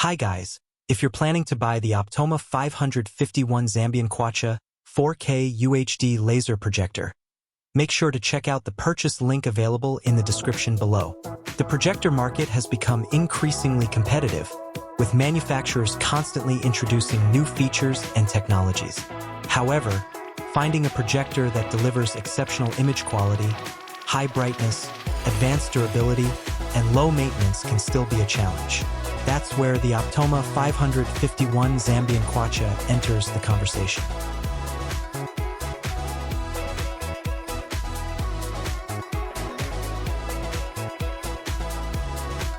Hi guys, if you're planning to buy the Optoma 551 ZK551 4K UHD Laser Projector, make sure to check out the purchase link available in the description below. The projector market has become increasingly competitive, with manufacturers constantly introducing new features and technologies. However, finding a projector that delivers exceptional image quality, high brightness, advanced durability, and low maintenance can still be a challenge. That's where the Optoma 551 ZK551 enters the conversation.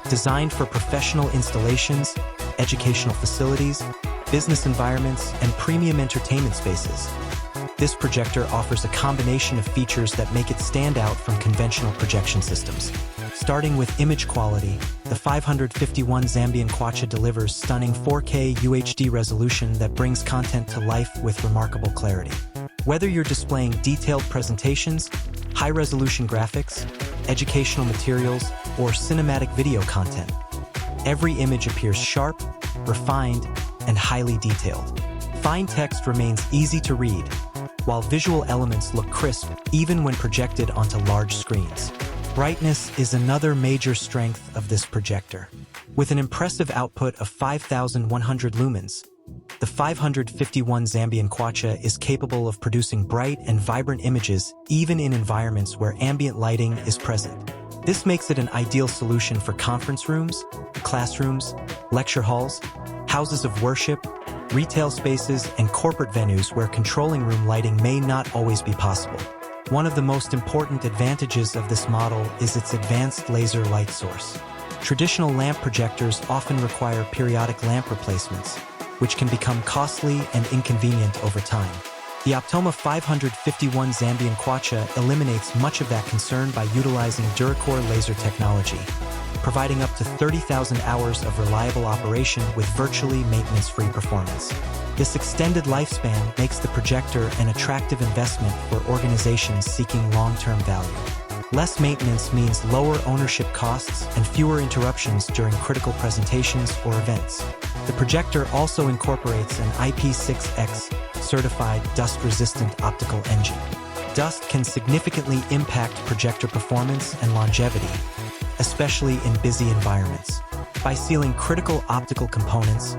Designed for professional installations, educational facilities, business environments, and premium entertainment spaces, this projector offers a combination of features that make it stand out from conventional projection systems. Starting with image quality, the 551 ZK551 delivers stunning 4K UHD resolution that brings content to life with remarkable clarity. Whether you're displaying detailed presentations, high-resolution graphics, educational materials, or cinematic video content, every image appears sharp, refined, and highly detailed. Fine text remains easy to read, while visual elements look crisp even when projected onto large screens. Brightness is another major strength of this projector. With an impressive output of 5,100 lumens, the 551 ZK551 is capable of producing bright and vibrant images even in environments where ambient lighting is present. This makes it an ideal solution for conference rooms, classrooms, lecture halls, houses of worship, retail spaces, and corporate venues where controlling room lighting may not always be possible. One of the most important advantages of this model is its advanced laser light source. Traditional lamp projectors often require periodic lamp replacements, which can become costly and inconvenient over time. The Optoma 551 ZK551 eliminates much of that concern by utilizing DuraCore laser technology, providing up to 30,000 hours of reliable operation with virtually maintenance-free performance. This extended lifespan makes the projector an attractive investment for organizations seeking long-term value. Less maintenance means lower ownership costs and fewer interruptions during critical presentations or events. The projector also incorporates an IP6X certified dust-resistant optical engine. Dust can significantly impact projector performance and longevity, especially in busy environments. By sealing critical optical components,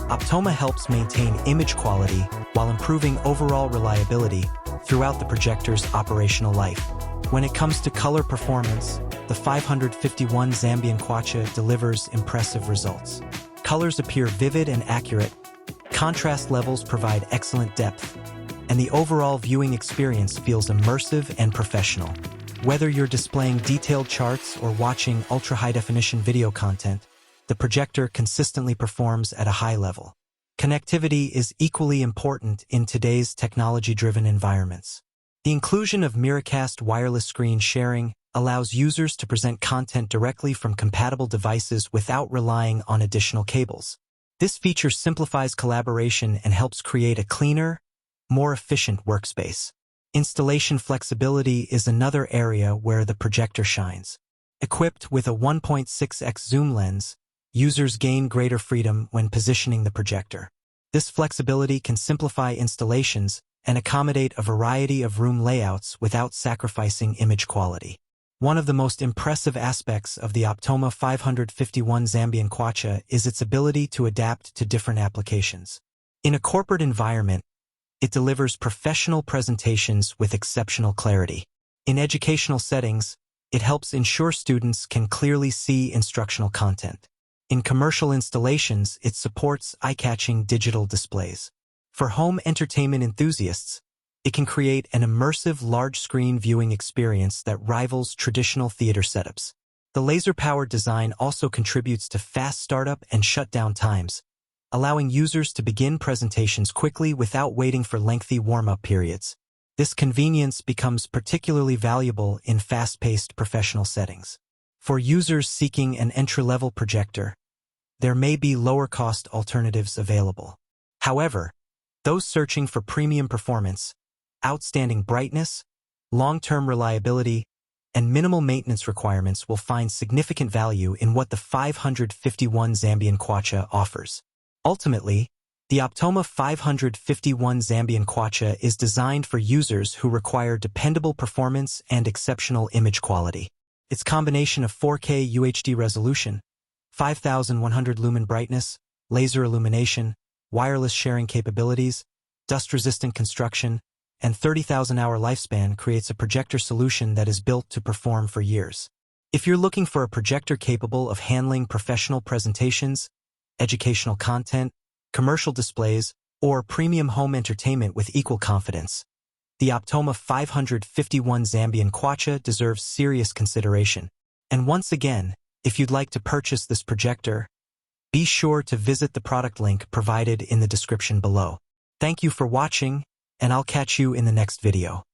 Optoma helps maintain image quality while improving overall reliability throughout the projector's operational life. When it comes to color performance, the 551 ZK551 delivers impressive results. Colors appear vivid and accurate, contrast levels provide excellent depth, and the overall viewing experience feels immersive and professional. Whether you're displaying detailed charts or watching ultra-high-definition video content, the projector consistently performs at a high level. Connectivity is equally important in today's technology-driven environments. The inclusion of Miracast wireless screen sharing allows users to present content directly from compatible devices without relying on additional cables. This feature simplifies collaboration and helps create a cleaner, more efficient workspace. Installation flexibility is another area where the projector shines. Equipped with a 1.6x zoom lens, users gain greater freedom when positioning the projector. This flexibility can simplify installations and accommodate a variety of room layouts without sacrificing image quality. One of the most impressive aspects of the Optoma 551 ZK551 is its ability to adapt to different applications. In a corporate environment, it delivers professional presentations with exceptional clarity. In educational settings, it helps ensure students can clearly see instructional content. In commercial installations, it supports eye-catching digital displays. For home entertainment enthusiasts, it can create an immersive large-screen viewing experience that rivals traditional theater setups. The laser-powered design also contributes to fast startup and shutdown times, allowing users to begin presentations quickly without waiting for lengthy warm-up periods. This convenience becomes particularly valuable in fast-paced professional settings. For users seeking an entry-level projector, there may be lower-cost alternatives available. However, those searching for premium performance, outstanding brightness, long-term reliability, and minimal maintenance requirements will find significant value in what the 551 Zambian Kwacha offers. Ultimately, the Optoma 551 Zambian Kwacha is designed for users who require dependable performance and exceptional image quality. Its combination of 4K UHD resolution, 5100 lumen brightness, laser illumination, wireless sharing capabilities, dust-resistant construction, and 30,000-hour lifespan creates a projector solution that is built to perform for years. If you're looking for a projector capable of handling professional presentations, educational content, commercial displays, or premium home entertainment with equal confidence, the Optoma 551 Zambian Kwacha deserves serious consideration. And once again, if you'd like to purchase this projector, be sure to visit the product link provided in the description below. Thank you for watching, and I'll catch you in the next video.